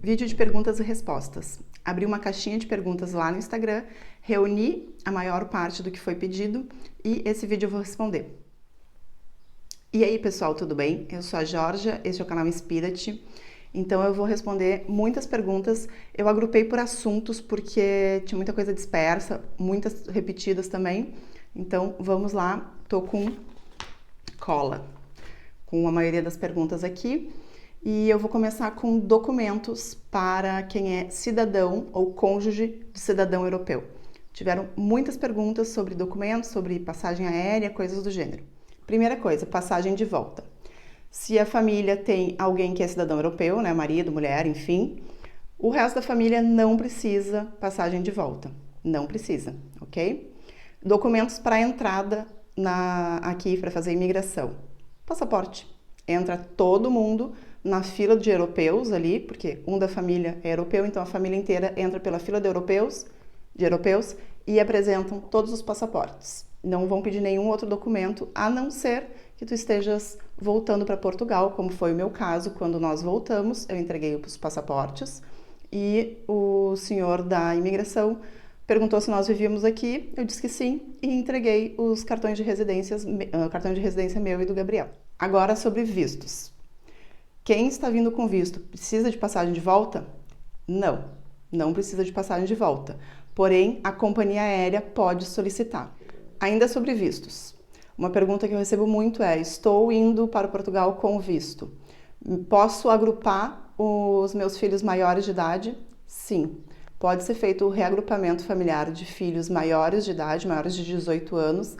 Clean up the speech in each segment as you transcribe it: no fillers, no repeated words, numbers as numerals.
Vídeo de perguntas e respostas. Abri uma caixinha de perguntas lá no Instagram, reuni a maior parte do que foi pedido e esse vídeo eu vou responder. E aí, pessoal, tudo bem? Eu sou a Georgia, este é o canal Inspira-te. Então eu vou responder muitas perguntas. Eu agrupei por assuntos porque tinha muita coisa dispersa, muitas repetidas também. Então vamos lá, tô com cola, com a maioria das perguntas aqui. E eu vou começar com documentos para quem é cidadão ou cônjuge de cidadão europeu. Tiveram muitas perguntas sobre documentos, sobre passagem aérea, coisas do gênero. Primeira coisa, passagem de volta. Se a família tem alguém que é cidadão europeu, né, marido, mulher, enfim, o resto da família não precisa passagem de volta. Não precisa, ok? Documentos para entrada aqui para fazer imigração. Passaporte. Entra todo mundo na fila de europeus ali, porque um da família é europeu, então a família inteira entra pela fila de europeus e apresentam todos os passaportes. Não vão pedir nenhum outro documento, a não ser que tu estejas voltando para Portugal, como foi o meu caso, quando nós voltamos, eu entreguei os passaportes e o senhor da imigração perguntou se nós vivíamos aqui, eu disse que sim e entreguei os cartões de cartão de residência meu e do Gabriel. Agora sobre vistos. Quem está vindo com visto precisa de passagem de volta? Não, não precisa de passagem de volta. Porém, a companhia aérea pode solicitar. Ainda sobre vistos. Uma pergunta que eu recebo muito é: estou indo para Portugal com visto. Posso agrupar os meus filhos maiores de idade? Sim. Pode ser feito o reagrupamento familiar de filhos maiores de idade, maiores de 18 anos,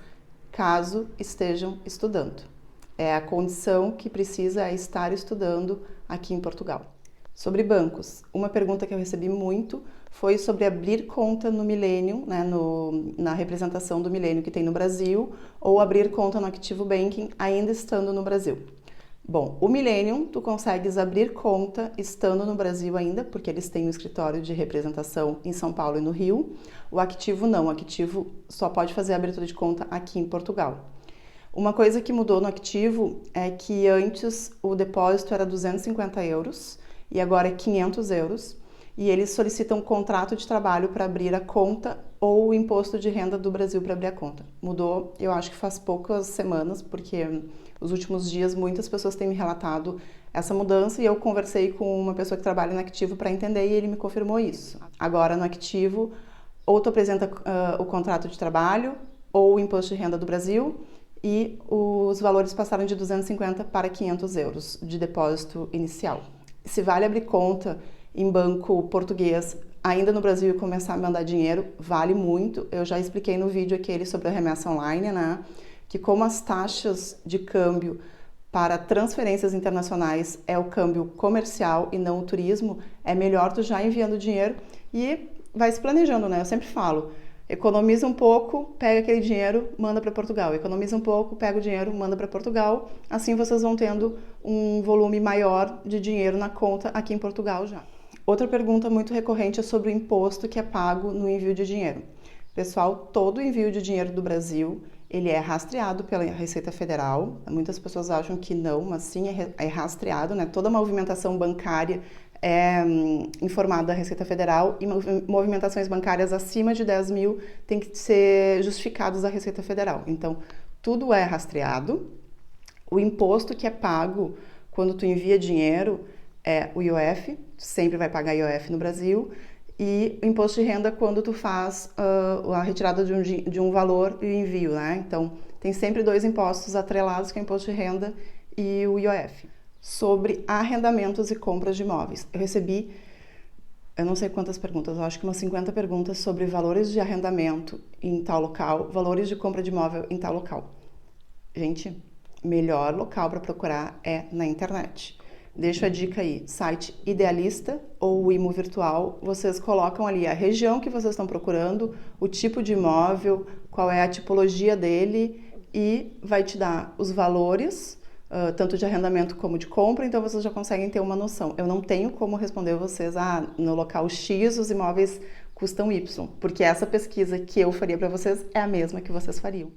caso estejam estudando. É a condição que precisa é estar estudando aqui em Portugal. Sobre bancos, uma pergunta que eu recebi muito foi sobre abrir conta no Millennium, né, na representação do Millennium que tem no Brasil, ou abrir conta no Activo Banking ainda estando no Brasil. Bom, o Millennium tu consegues abrir conta estando no Brasil ainda, porque eles têm um escritório de representação em São Paulo e no Rio. O Activo não, o Activo só pode fazer a abertura de conta aqui em Portugal. Uma coisa que mudou no Activo é que antes o depósito era 250 euros e agora é 500 euros e eles solicitam um contrato de trabalho para abrir a conta ou o imposto de renda do Brasil para abrir a conta. Mudou, eu acho que faz poucas semanas, porque nos últimos dias muitas pessoas têm me relatado essa mudança e eu conversei com uma pessoa que trabalha no Activo para entender e ele me confirmou isso. Agora no Activo, ou tu apresenta o contrato de trabalho ou o imposto de renda do Brasil, e os valores passaram de 250 para 500 euros de depósito inicial. Se vale abrir conta em banco português ainda no Brasil e começar a mandar dinheiro, vale muito. Eu já expliquei no vídeo aquele sobre a remessa online, né? Que como as taxas de câmbio para transferências internacionais é o câmbio comercial e não o turismo, é melhor tu já enviando dinheiro e vai se planejando, né? Eu sempre falo, economiza um pouco, pega aquele dinheiro, manda para Portugal. Economiza um pouco, pega o dinheiro, manda para Portugal. Assim vocês vão tendo um volume maior de dinheiro na conta aqui em Portugal já. Outra pergunta muito recorrente é sobre o imposto que é pago no envio de dinheiro. Pessoal, todo envio de dinheiro do Brasil, ele é rastreado pela Receita Federal. Muitas pessoas acham que não, mas sim é rastreado, né? Toda movimentação bancária é informada da Receita Federal e movimentações bancárias acima de 10 mil tem que ser justificados da Receita Federal. Então, tudo é rastreado. O imposto que é pago quando tu envia dinheiro é o IOF, tu sempre vai pagar IOF no Brasil, e o imposto de renda quando tu faz a retirada de um valor e o envio, né? Então, tem sempre dois impostos atrelados, que é o imposto de renda e o IOF. Sobre arrendamentos e compras de imóveis. Eu recebi, eu não sei quantas perguntas, eu acho que umas 50 perguntas sobre valores de arrendamento em tal local, valores de compra de imóvel em tal local. Gente, melhor local para procurar é na internet. Deixo a dica aí, site Idealista ou Imo Virtual, vocês colocam ali a região que vocês estão procurando, o tipo de imóvel, qual é a tipologia dele e vai te dar os valores, tanto de arrendamento como de compra, então vocês já conseguem ter uma noção. Eu não tenho como responder vocês, no local X os imóveis custam Y, porque essa pesquisa que eu faria para vocês é a mesma que vocês fariam.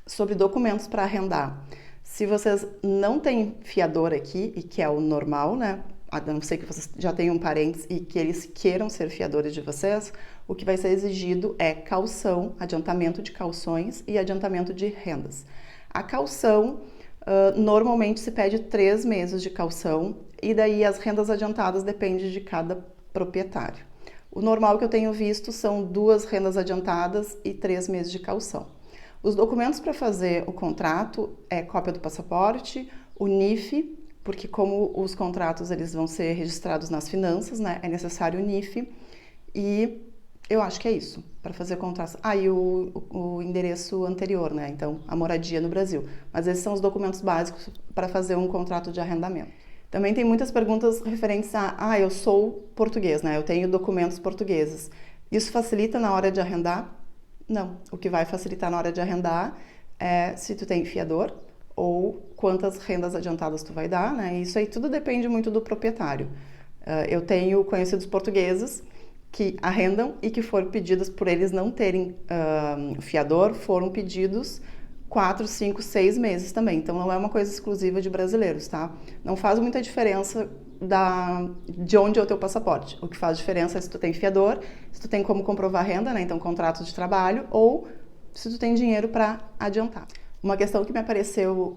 Sobre documentos para arrendar. Se vocês não têm fiador aqui, e que é o normal, né? a não ser que vocês já tenham parentes e que eles queiram ser fiadores de vocês, o que vai ser exigido é caução, adiantamento de cauções e adiantamento de rendas. A caução, normalmente se pede 3 meses de caução e daí as rendas adiantadas dependem de cada proprietário. O normal que eu tenho visto são 2 rendas adiantadas e 3 meses de caução. Os documentos para fazer o contrato é cópia do passaporte, o NIF, porque como os contratos eles vão ser registrados nas finanças, né, é necessário o NIF, e eu acho que é isso, para fazer contrato. E o endereço anterior, né, então a moradia no Brasil. Mas esses são os documentos básicos para fazer um contrato de arrendamento. Também tem muitas perguntas referentes a, eu sou português, né, eu tenho documentos portugueses. Isso facilita na hora de arrendar? Não, o que vai facilitar na hora de arrendar é se tu tem fiador ou quantas rendas adiantadas tu vai dar, né? Isso aí tudo depende muito do proprietário. Eu tenho conhecidos portugueses que arrendam e que foram pedidos por eles não terem fiador, foram pedidos 4, 5, 6 meses também. Então não é uma coisa exclusiva de brasileiros, tá? Não faz muita diferença de onde é o teu passaporte. O que faz diferença é se tu tem fiador, se tu tem como comprovar a renda, né? Então contrato de trabalho, ou se tu tem dinheiro para adiantar. Uma questão que me apareceu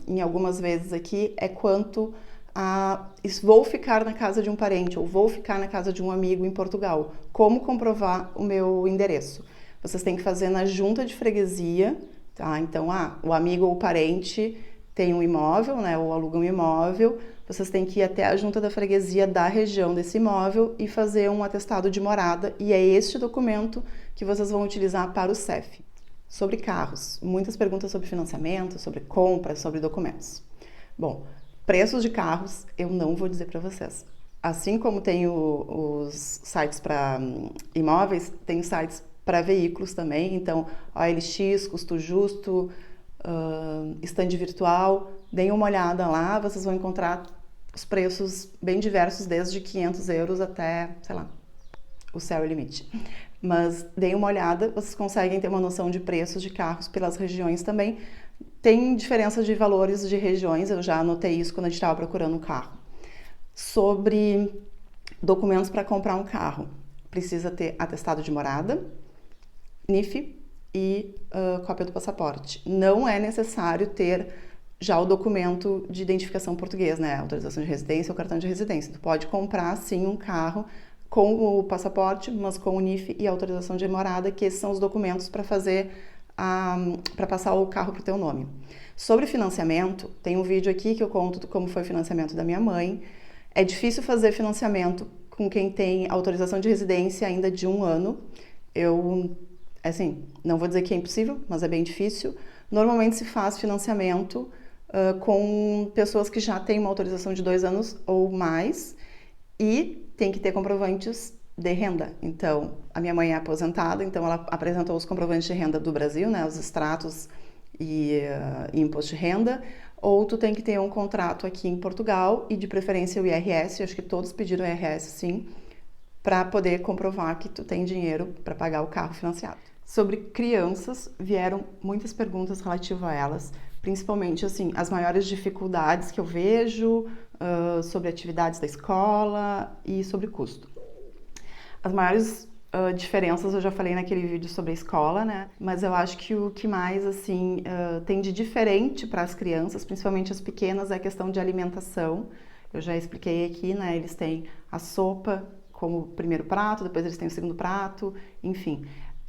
em algumas vezes aqui é quanto a vou ficar na casa de um parente ou vou ficar na casa de um amigo em Portugal. Como comprovar o meu endereço? Vocês têm que fazer na junta de freguesia, tá? Então, o amigo ou o parente tem um imóvel, né? Ou aluga um imóvel. Vocês têm que ir até a junta da freguesia da região desse imóvel e fazer um atestado de morada. E é este documento que vocês vão utilizar para o CEF. Sobre carros, muitas perguntas sobre financiamento, sobre compra, sobre documentos. Bom, preços de carros eu não vou dizer para vocês. Assim como tem os sites para imóveis, tem sites para veículos também. Então, OLX, Custo Justo, Stand Virtual, deem uma olhada lá, vocês vão encontrar os preços bem diversos, desde 500 euros até, sei lá, o céu é o limite. Mas deem uma olhada, vocês conseguem ter uma noção de preços de carros pelas regiões também. Tem diferença de valores de regiões, eu já anotei isso quando a gente estava procurando um carro. Sobre documentos para comprar um carro, precisa ter atestado de morada, NIF e cópia do passaporte. Não é necessário ter já o documento de identificação português, né? Autorização de residência ou cartão de residência. Tu pode comprar, sim, um carro com o passaporte, mas com o NIF e a autorização de morada, que esses são os documentos para fazer para passar o carro para o teu nome. Sobre financiamento, tem um vídeo aqui que eu conto como foi o financiamento da minha mãe. É difícil fazer financiamento com quem tem autorização de residência ainda de 1 ano. Não vou dizer que é impossível, mas é bem difícil. Normalmente se faz financiamento com pessoas que já têm uma autorização de 2 anos ou mais e tem que ter comprovantes de renda. Então, a minha mãe é aposentada, então ela apresentou os comprovantes de renda do Brasil, né, os extratos e imposto de renda, ou tu tem que ter um contrato aqui em Portugal e de preferência o IRS, acho que todos pediram IRS sim, para poder comprovar que tu tem dinheiro para pagar o carro financiado. Sobre crianças, vieram muitas perguntas relativas a elas, principalmente assim, as maiores dificuldades que eu vejo, sobre atividades da escola e sobre custo. As maiores diferenças eu já falei naquele vídeo sobre a escola, né? Mas eu acho que o que mais assim tem de diferente para as crianças, principalmente as pequenas, é a questão de alimentação. Eu já expliquei aqui, né? Eles têm a sopa como primeiro prato, depois eles têm o segundo prato, enfim.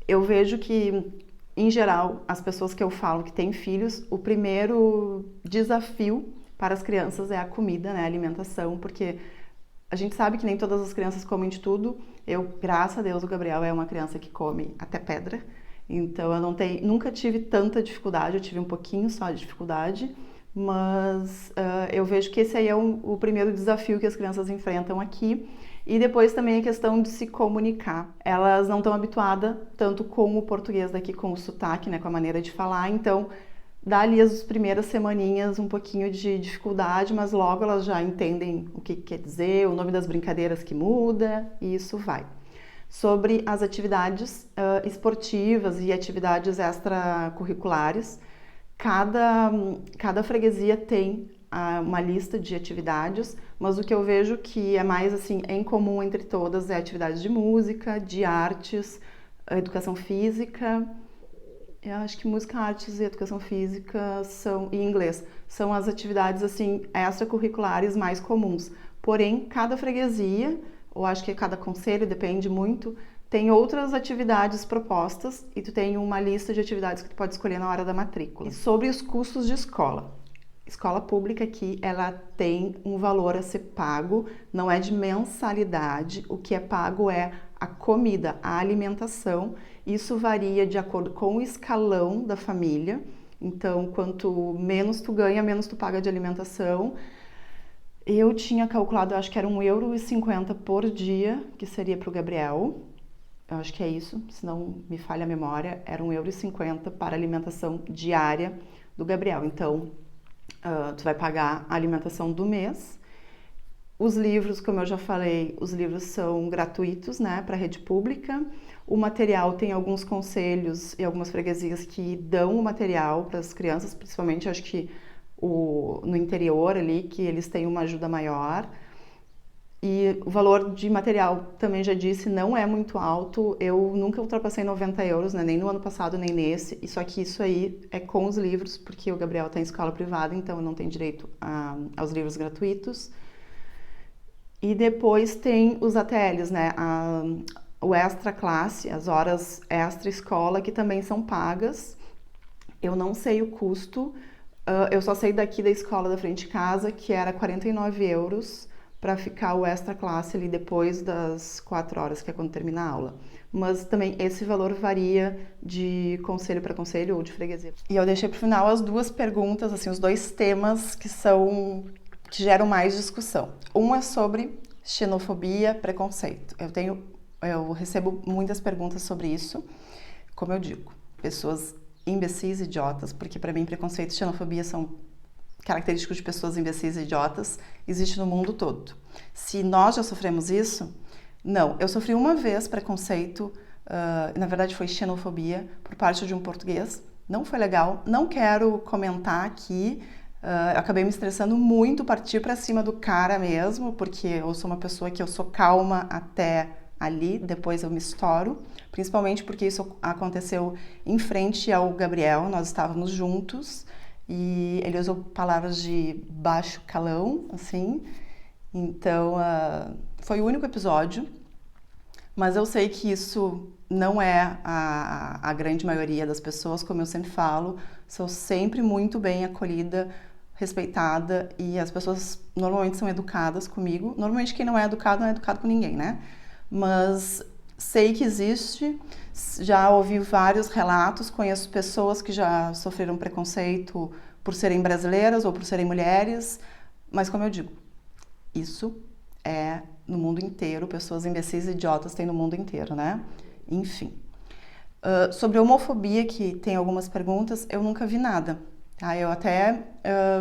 Eu vejo que, em geral, as pessoas que eu falo que têm filhos, o primeiro desafio para as crianças é a comida, né? A alimentação, porque a gente sabe que nem todas as crianças comem de tudo. Eu, graças a Deus, o Gabriel é uma criança que come até pedra. Então, eu nunca tive tanta dificuldade, eu tive um pouquinho só de dificuldade, mas eu vejo que esse aí é o primeiro desafio que as crianças enfrentam aqui. E depois também a questão de se comunicar. Elas não estão habituadas tanto com o português daqui, com o sotaque, né, com a maneira de falar, então dá ali as primeiras semaninhas um pouquinho de dificuldade, mas logo elas já entendem o que quer dizer, o nome das brincadeiras que muda, e isso vai. Sobre as atividades esportivas e atividades extracurriculares, cada freguesia tem uma lista de atividades, mas o que eu vejo que é mais assim em comum entre todas é atividades de música, de artes, educação física. Eu acho que música, artes e educação física e inglês são as atividades assim extracurriculares mais comuns. Porém, cada freguesia, ou acho que cada conselho, depende muito, tem outras atividades propostas e tu tem uma lista de atividades que tu pode escolher na hora da matrícula. E sobre os custos de escola. Escola pública aqui, ela tem um valor a ser pago, não é de mensalidade, o que é pago é a comida, a alimentação. Isso varia de acordo com o escalão da família, então quanto menos tu ganha, menos tu paga de alimentação. Eu tinha calculado, eu acho que era €1,50 por dia, que seria para o Gabriel. Eu acho que é isso, se não me falha a memória, era €1,50 para a alimentação diária do Gabriel. Então, tu vai pagar a alimentação do mês. Os livros, como eu já falei, os livros são gratuitos, né, para a rede pública. O material tem alguns conselhos e algumas freguesias que dão o material para as crianças, principalmente acho que no interior ali, que eles têm uma ajuda maior. E o valor de material, também já disse, não é muito alto. Eu nunca ultrapassei €90, né? Nem no ano passado, nem nesse. E só que isso aí é com os livros, porque o Gabriel está em escola privada, então não tem direito aos livros gratuitos. E depois tem os ATLs, né? O extra classe, as horas extra escola, que também são pagas. Eu não sei o custo. Eu só sei daqui da escola da frente de casa, que era €49 para ficar o extra classe ali depois das 4 horas, que é quando termina a aula. Mas também esse valor varia de conselho para conselho ou de freguesia. E eu deixei para o final as duas perguntas, assim, os dois temas que geram mais discussão. Um é sobre xenofobia, preconceito. Eu recebo muitas perguntas sobre isso. Como eu digo, pessoas imbecis e idiotas, porque para mim preconceito e xenofobia são característicos de pessoas imbecis e idiotas, existe no mundo todo. Se nós já sofremos isso, não. Eu sofri uma vez preconceito, na verdade foi xenofobia, por parte de um português. Não foi legal, não quero comentar aqui. Eu acabei me estressando muito, parti para cima do cara mesmo, porque eu sou uma pessoa que eu sou calma até ali, depois eu me estouro, principalmente porque isso aconteceu em frente ao Gabriel, nós estávamos juntos, e ele usou palavras de baixo calão, assim, então foi o único episódio, mas eu sei que isso não é a grande maioria das pessoas, como eu sempre falo, sou sempre muito bem acolhida, respeitada, e as pessoas normalmente são educadas comigo. Normalmente quem não é educado com ninguém, né? Mas sei que existe, já ouvi vários relatos, conheço pessoas que já sofreram preconceito por serem brasileiras ou por serem mulheres, mas como eu digo, isso é no mundo inteiro, pessoas imbecis e idiotas tem no mundo inteiro, né? Enfim. Sobre homofobia, que tem algumas perguntas, eu nunca vi nada. Tá? Eu até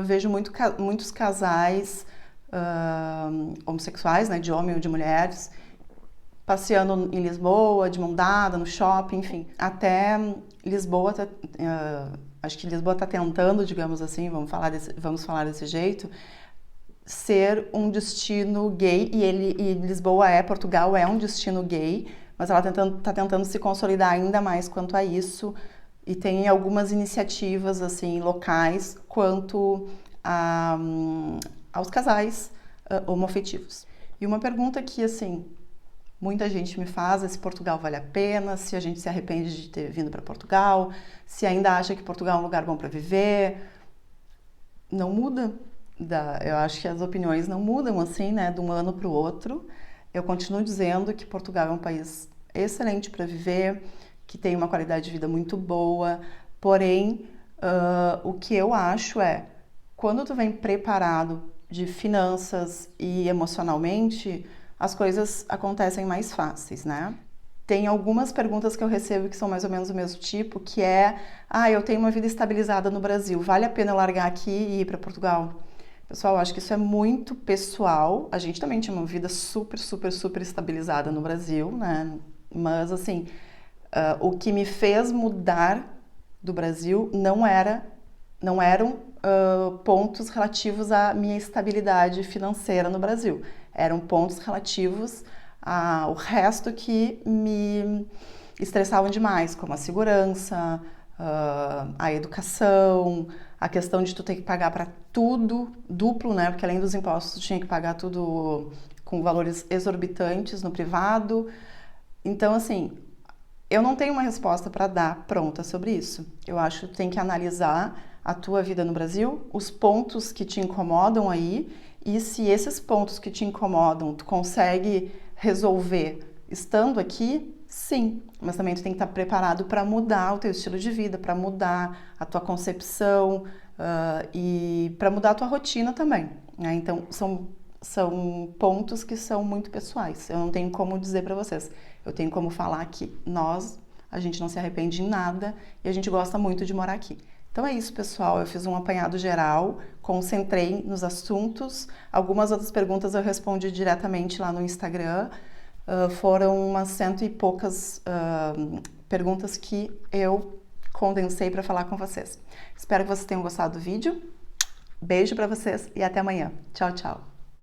vejo muitos casais homossexuais, né, de homem ou de mulheres, passeando em Lisboa, de mão dada, no shopping, enfim. Até Lisboa, acho que Lisboa está tentando, digamos assim, vamos falar desse jeito, ser um destino gay, e Lisboa Portugal é um destino gay, mas ela está tentando se consolidar ainda mais quanto a isso, e tem algumas iniciativas assim locais quanto aos casais homoafetivos. E uma pergunta que assim muita gente me faz é se Portugal vale a pena, se a gente se arrepende de ter vindo para Portugal, se ainda acha que Portugal é um lugar bom para viver. Não muda. Eu acho que as opiniões não mudam assim, né, de um ano para o outro. Eu continuo dizendo que Portugal é um país excelente para viver, que tem uma qualidade de vida muito boa, porém, o que eu acho é, quando tu vem preparado de finanças e emocionalmente, as coisas acontecem mais fáceis, né? Tem algumas perguntas que eu recebo que são mais ou menos do mesmo tipo, que é, eu tenho uma vida estabilizada no Brasil, vale a pena eu largar aqui e ir para Portugal? Pessoal, eu acho que isso é muito pessoal. A gente também tinha uma vida super, super, super estabilizada no Brasil, né? Mas, assim, o que me fez mudar do Brasil não eram pontos relativos à minha estabilidade financeira no Brasil. Eram pontos relativos ao resto que me estressavam demais, como a segurança, a educação, a questão de tu ter que pagar para tudo duplo, né? Porque além dos impostos tu tinha que pagar tudo com valores exorbitantes no privado. Então, assim, eu não tenho uma resposta para dar pronta sobre isso. Eu acho que tu tem que analisar a tua vida no Brasil, os pontos que te incomodam aí, e se esses pontos que te incomodam tu consegue resolver estando aqui, sim, mas também tu tem que estar preparado para mudar o teu estilo de vida, para mudar a tua concepção e para mudar a tua rotina também, né? Então, são pontos que são muito pessoais. Eu não tenho como dizer para vocês. Eu tenho como falar que a gente não se arrepende em nada e a gente gosta muito de morar aqui. Então é isso, pessoal. Eu fiz um apanhado geral, concentrei nos assuntos. Algumas outras perguntas eu respondi diretamente lá no Instagram. Foram umas 100 e poucas perguntas que eu condensei para falar com vocês. Espero que vocês tenham gostado do vídeo. Beijo para vocês e até amanhã. Tchau, tchau.